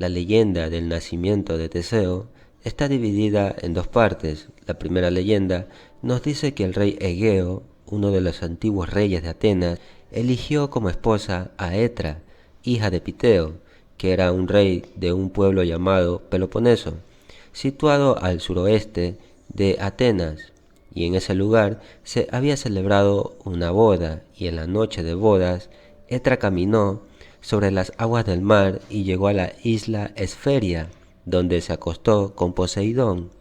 La leyenda del nacimiento de Teseo está dividida en dos partes. La primera leyenda nos dice que el rey Egeo, uno de los antiguos reyes de Atenas, eligió como esposa a Etra, hija de Piteo, que era un rey de un pueblo llamado Peloponeso, situado al suroeste de Atenas, y en ese lugar se había celebrado una boda, y en la noche de bodas Etra caminó sobre las aguas del mar y llegó a la isla Esferia, donde se acostó con Poseidón.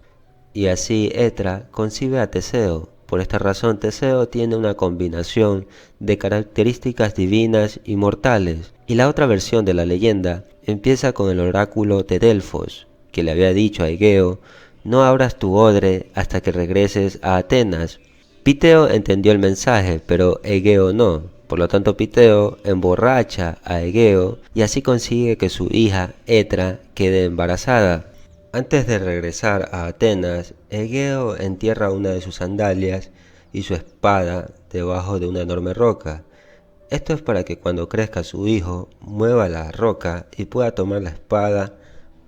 Y así Etra concibe a Teseo. Por esta razón Teseo tiene una combinación de características divinas y mortales. Y la otra versión de la leyenda empieza con el oráculo de Delfos, que le había dicho a Egeo: no abras tu odre hasta que regreses a Atenas. Piteo entendió el mensaje, pero Egeo no. Por lo tanto, Piteo emborracha a Egeo y así consigue que su hija Etra quede embarazada. Antes de regresar a Atenas, Egeo entierra una de sus sandalias y su espada debajo de una enorme roca. Esto es para que cuando crezca su hijo, mueva la roca y pueda tomar la espada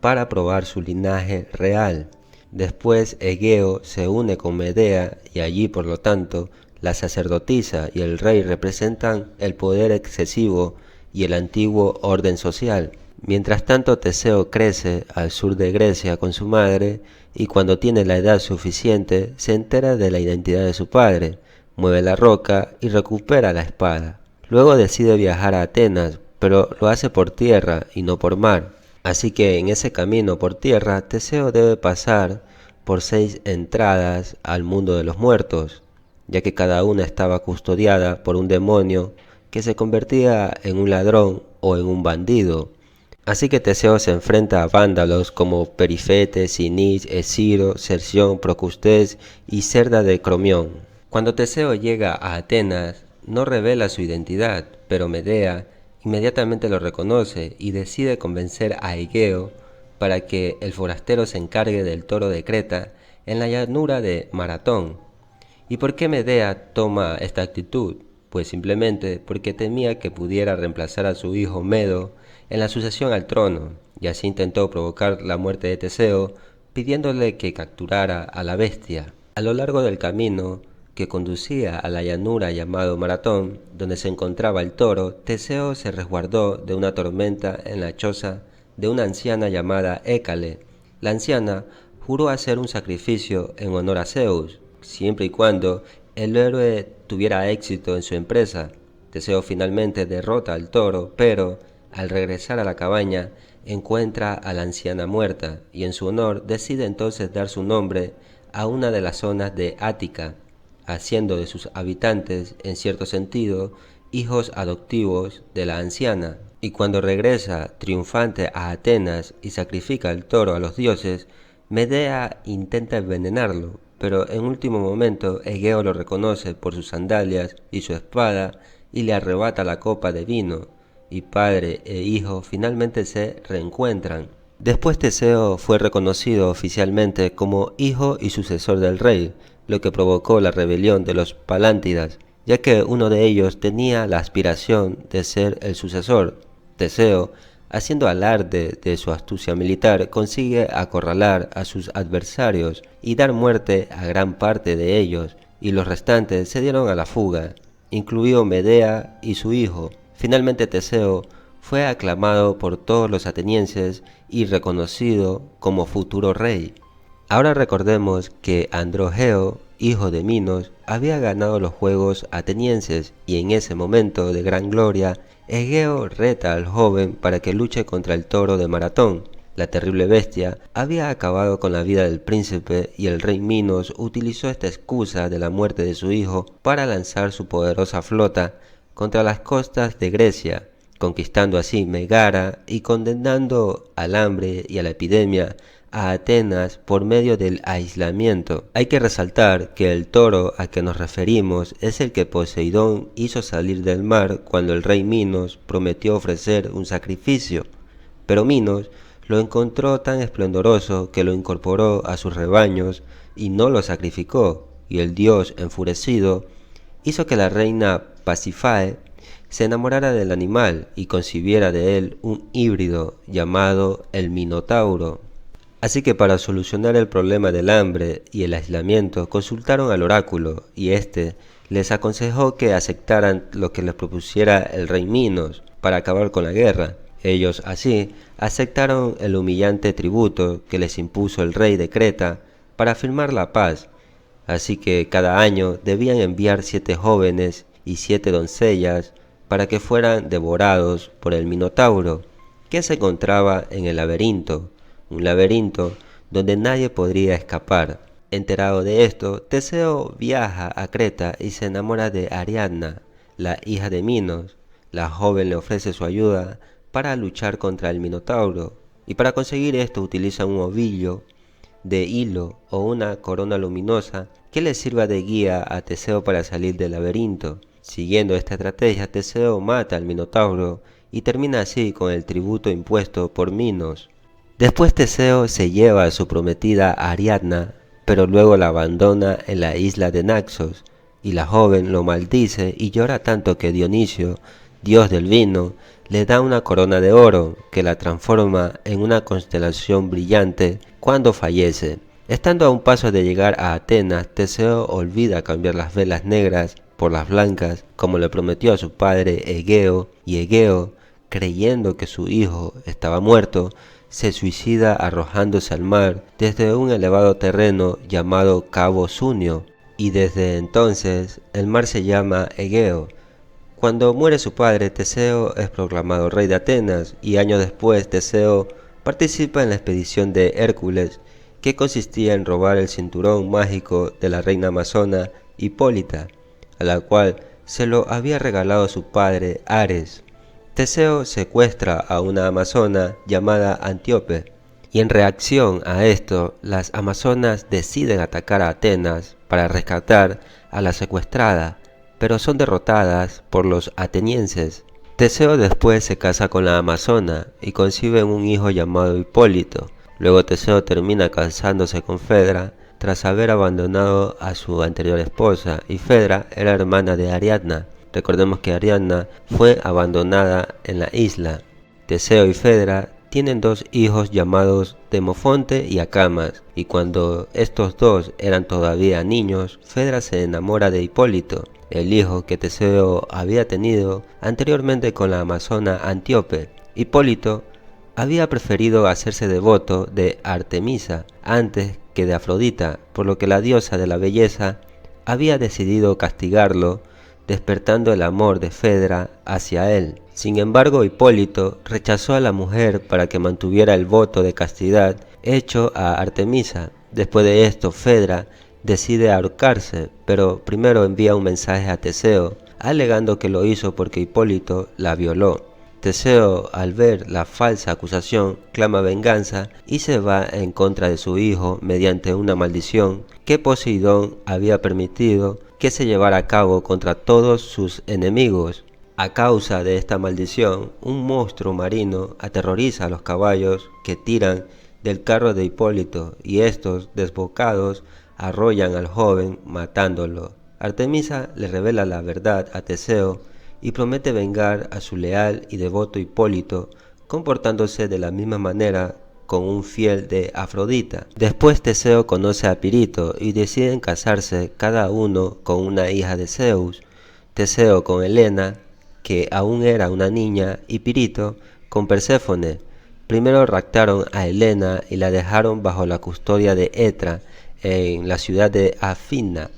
para probar su linaje real. Después Egeo se une con Medea y allí, por lo tanto, la sacerdotisa y el rey representan el poder excesivo y el antiguo orden social. Mientras tanto, Teseo crece al sur de Grecia con su madre y cuando tiene la edad suficiente se entera de la identidad de su padre, mueve la roca y recupera la espada. Luego decide viajar a Atenas, pero lo hace por tierra y no por mar. Así que en ese camino por tierra, Teseo debe pasar por 6 entradas al mundo de los muertos, ya que cada una estaba custodiada por un demonio que se convertía en un ladrón o en un bandido. Así que Teseo se enfrenta a vándalos como Perifete, Cinis, Esciro, Cerción, Procustes y Cerda de Cromión. Cuando Teseo llega a Atenas, no revela su identidad, pero Medea inmediatamente lo reconoce y decide convencer a Egeo para que el forastero se encargue del toro de Creta en la llanura de Maratón. ¿Y por qué Medea toma esta actitud? Pues simplemente porque temía que pudiera reemplazar a su hijo Medo en la sucesión al trono, y así intentó provocar la muerte de Teseo pidiéndole que capturara a la bestia. A lo largo del camino que conducía a la llanura llamado Maratón, donde se encontraba el toro, Teseo se resguardó de una tormenta en la choza de una anciana llamada Hécale. La anciana juró hacer un sacrificio en honor a Zeus, siempre y cuando el héroe tuviera éxito en su empresa. Teseo finalmente derrota al toro, pero al regresar a la cabaña encuentra a la anciana muerta y en su honor decide entonces dar su nombre a una de las zonas de Ática, haciendo de sus habitantes, en cierto sentido, hijos adoptivos de la anciana. Y cuando regresa triunfante a Atenas y sacrifica el toro a los dioses, Medea intenta envenenarlo, pero en último momento Egeo lo reconoce por sus sandalias y su espada y le arrebata la copa de vino, y padre e hijo finalmente se reencuentran. Después Teseo fue reconocido oficialmente como hijo y sucesor del rey, lo que provocó la rebelión de los Palántidas, ya que uno de ellos tenía la aspiración de ser el sucesor. Teseo, haciendo alarde de su astucia militar, consigue acorralar a sus adversarios y dar muerte a gran parte de ellos, y los restantes se dieron a la fuga, incluido Medea y su hijo. Finalmente Teseo fue aclamado por todos los atenienses y reconocido como futuro rey. Ahora recordemos que Androgeo, hijo de Minos, había ganado los Juegos atenienses y en ese momento de gran gloria, Egeo reta al joven para que luche contra el toro de Maratón. La terrible bestia había acabado con la vida del príncipe y el rey Minos utilizó esta excusa de la muerte de su hijo para lanzar su poderosa flota contra las costas de Grecia, conquistando así Megara y condenando al hambre y a la epidemia a Atenas por medio del aislamiento. Hay que resaltar que el toro a que nos referimos es el que Poseidón hizo salir del mar cuando el rey Minos prometió ofrecer un sacrificio, pero Minos lo encontró tan esplendoroso que lo incorporó a sus rebaños y no lo sacrificó, y el dios enfurecido hizo que la reina Pasífae se enamorara del animal y concibiera de él un híbrido llamado el Minotauro. Así que para solucionar el problema del hambre y el aislamiento consultaron al oráculo y éste les aconsejó que aceptaran lo que les propusiera el rey Minos para acabar con la guerra. Ellos así aceptaron el humillante tributo que les impuso el rey de Creta para firmar la paz. Así que cada año debían enviar 7 jóvenes y 7 doncellas para que fueran devorados por el Minotauro, que se encontraba en el laberinto, un laberinto donde nadie podría escapar. Enterado de esto, Teseo viaja a Creta y se enamora de Ariadna, la hija de Minos. La joven le ofrece su ayuda para luchar contra el Minotauro, y para conseguir esto utiliza un ovillo de hilo o una corona luminosa que le sirva de guía a Teseo para salir del laberinto. Siguiendo esta estrategia, Teseo mata al Minotauro y termina así con el tributo impuesto por Minos. Después Teseo se lleva a su prometida Ariadna, pero luego la abandona en la isla de Naxos, y la joven lo maldice y llora tanto que Dionisio, dios del vino, le da una corona de oro que la transforma en una constelación brillante cuando fallece. Estando a un paso de llegar a Atenas, Teseo olvida cambiar las velas negras por las blancas, como le prometió a su padre Egeo, y Egeo, creyendo que su hijo estaba muerto, se suicida arrojándose al mar desde un elevado terreno llamado Cabo Sunio, y desde entonces el mar se llama Egeo. Cuando muere su padre, Teseo es proclamado rey de Atenas, y años después Teseo participa en la expedición de Hércules, que consistía en robar el cinturón mágico de la reina amazona Hipólita, a la cual se lo había regalado su padre Ares. Teseo secuestra a una amazona llamada Antíope, y en reacción a esto, las amazonas deciden atacar a Atenas para rescatar a la secuestrada, pero son derrotadas por los atenienses. Teseo después se casa con la amazona y conciben un hijo llamado Hipólito. Luego Teseo termina casándose con Fedra tras haber abandonado a su anterior esposa, y Fedra era hermana de Ariadna. Recordemos que Ariadna fue abandonada en la isla. Teseo y Fedra tienen 2 hijos llamados Demofonte y Acamas, y cuando estos dos eran todavía niños, Fedra se enamora de Hipólito, el hijo que Teseo había tenido anteriormente con la amazona Antíope. Hipólito había preferido hacerse devoto de Artemisa antes que de Afrodita, por lo que la diosa de la belleza había decidido castigarlo, despertando el amor de Fedra hacia él. Sin embargo, Hipólito rechazó a la mujer para que mantuviera el voto de castidad hecho a Artemisa. Después de esto, Fedra decide ahorcarse, pero primero envía un mensaje a Teseo, alegando que lo hizo porque Hipólito la violó. Teseo, al ver la falsa acusación, clama venganza y se va en contra de su hijo mediante una maldición que Poseidón había permitido que se llevara a cabo contra todos sus enemigos. A causa de esta maldición, un monstruo marino aterroriza a los caballos que tiran del carro de Hipólito, y estos, desbocados, arrollan al joven matándolo. Artemisa le revela la verdad a Teseo y promete vengar a su leal y devoto Hipólito, comportándose de la misma manera con un fiel de Afrodita. Después Teseo conoce a Pirito y deciden casarse cada uno con una hija de Zeus. Teseo con Helena, que aún era una niña, y Pirito con Perséfone. Primero raptaron a Helena y la dejaron bajo la custodia de Etra en la ciudad de Afina,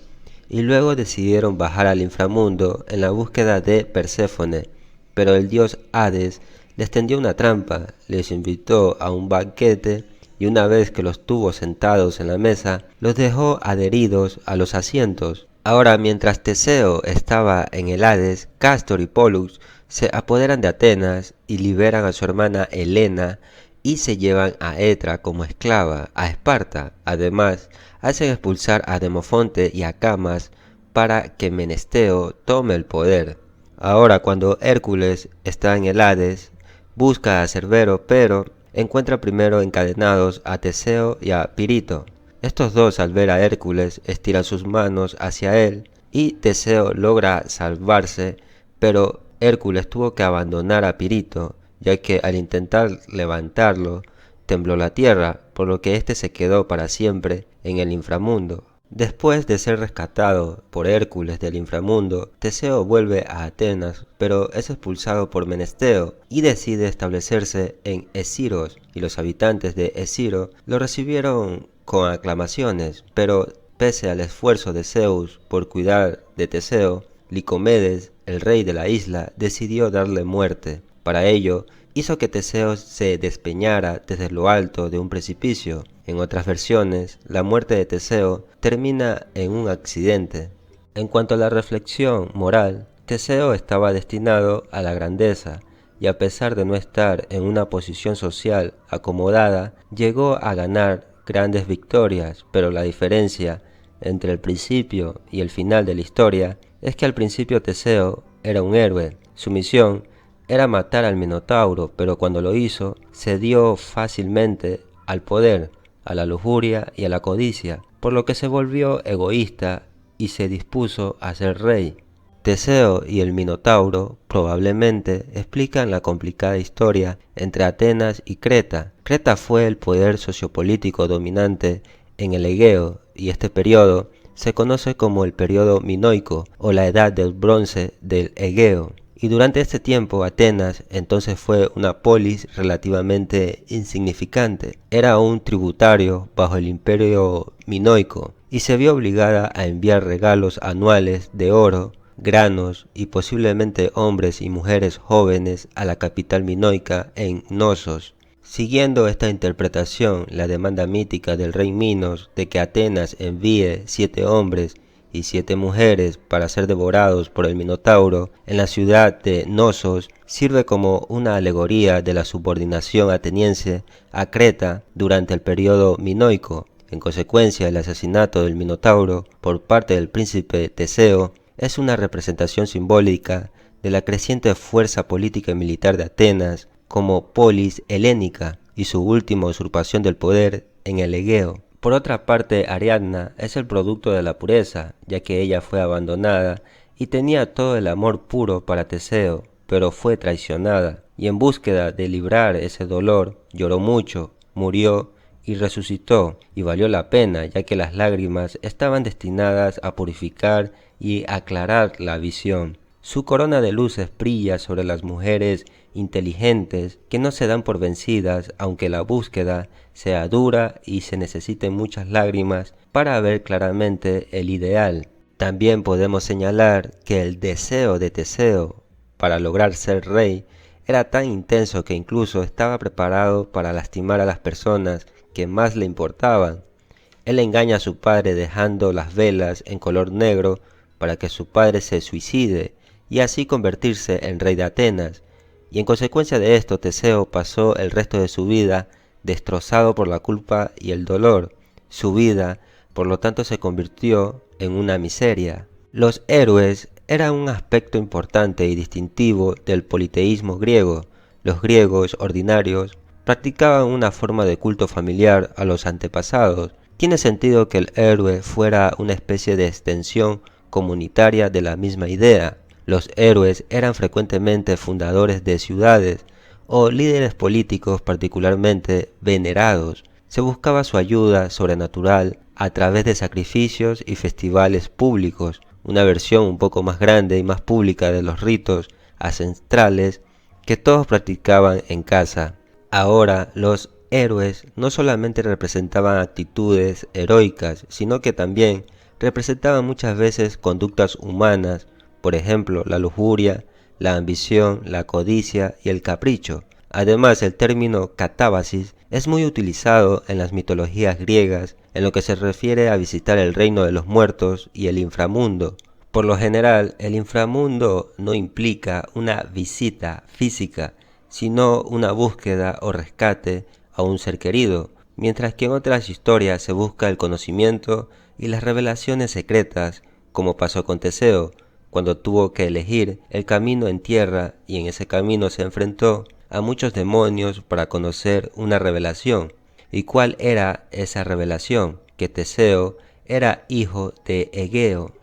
y luego decidieron bajar al inframundo en la búsqueda de Perséfone, pero el dios Hades les tendió una trampa, les invitó a un banquete y una vez que los tuvo sentados en la mesa, los dejó adheridos a los asientos. Ahora, mientras Teseo estaba en el Hades, Cástor y Pólux se apoderan de Atenas y liberan a su hermana Helena y se llevan a Etra como esclava a Esparta. Además, hacen expulsar a Demofonte y a Camas para que Menesteo tome el poder. Ahora, cuando Hércules está en el Hades, busca a Cerbero, pero encuentra primero encadenados a Teseo y a Pirito. Estos dos, al ver a Hércules, estiran sus manos hacia él y Teseo logra salvarse, pero Hércules tuvo que abandonar a Pirito, ya que al intentar levantarlo, tembló la tierra, por lo que éste se quedó para siempre en el inframundo. Después de ser rescatado por Hércules del inframundo, Teseo vuelve a Atenas, pero es expulsado por Menesteo y decide establecerse en Esciros, y los habitantes de Esciro lo recibieron con aclamaciones, pero pese al esfuerzo de Zeus por cuidar de Teseo, Licomedes, el rey de la isla, decidió darle muerte. Para ello, hizo que Teseo se despeñara desde lo alto de un precipicio. En otras versiones, la muerte de Teseo termina en un accidente. En cuanto a la reflexión moral, Teseo estaba destinado a la grandeza, y a pesar de no estar en una posición social acomodada, llegó a ganar grandes victorias, pero la diferencia entre el principio y el final de la historia es que al principio Teseo era un héroe. Su misión era matar al Minotauro, pero cuando lo hizo, cedió fácilmente al poder, a la lujuria y a la codicia, por lo que se volvió egoísta y se dispuso a ser rey. Teseo y el Minotauro probablemente explican la complicada historia entre Atenas y Creta. Creta fue el poder sociopolítico dominante en el Egeo, y este periodo se conoce como el periodo minoico o la edad del bronce del Egeo. Y durante este tiempo Atenas entonces fue una polis relativamente insignificante. Era un tributario bajo el imperio minoico y se vio obligada a enviar regalos anuales de oro, granos y posiblemente hombres y mujeres jóvenes a la capital minoica en Knossos. Siguiendo esta interpretación, la demanda mítica del rey Minos de que Atenas envíe 7 hombres y 7 mujeres para ser devorados por el Minotauro en la ciudad de Knossos sirve como una alegoría de la subordinación ateniense a Creta durante el periodo minoico. En consecuencia, el asesinato del Minotauro por parte del príncipe Teseo es una representación simbólica de la creciente fuerza política y militar de Atenas como polis helénica y su última usurpación del poder en el Egeo. Por otra parte, Ariadna es el producto de la pureza, ya que ella fue abandonada y tenía todo el amor puro para Teseo, pero fue traicionada, y en búsqueda de librar ese dolor, lloró mucho, murió y resucitó, y valió la pena, ya que las lágrimas estaban destinadas a purificar y aclarar la visión. Su corona de luces brilla sobre las mujeres inteligentes que no se dan por vencidas aunque la búsqueda sea dura y se necesiten muchas lágrimas para ver claramente el ideal. También podemos señalar que el deseo de Teseo para lograr ser rey era tan intenso que incluso estaba preparado para lastimar a las personas que más le importaban. Él engaña a su padre dejando las velas en color negro para que su padre se suicide y así convertirse en rey de Atenas, y en consecuencia de esto Teseo pasó el resto de su vida destrozado por la culpa y el dolor. Su vida, por lo tanto, se convirtió en una miseria. Los héroes eran un aspecto importante y distintivo del politeísmo griego. Los griegos ordinarios practicaban una forma de culto familiar a los antepasados. Tiene sentido que el héroe fuera una especie de extensión comunitaria de la misma idea. Los héroes eran frecuentemente fundadores de ciudades o líderes políticos particularmente venerados. Se buscaba su ayuda sobrenatural a través de sacrificios y festivales públicos, una versión un poco más grande y más pública de los ritos ancestrales que todos practicaban en casa. Ahora, los héroes no solamente representaban actitudes heroicas, sino que también representaban muchas veces conductas humanas, por ejemplo, la lujuria, la ambición, la codicia y el capricho. Además, el término catábasis es muy utilizado en las mitologías griegas en lo que se refiere a visitar el reino de los muertos y el inframundo. Por lo general, el inframundo no implica una visita física, sino una búsqueda o rescate a un ser querido, mientras que en otras historias se busca el conocimiento y las revelaciones secretas, como pasó con Teseo, cuando tuvo que elegir el camino en tierra y en ese camino se enfrentó a muchos demonios para conocer una revelación. ¿Y cuál era esa revelación? Que Teseo era hijo de Egeo.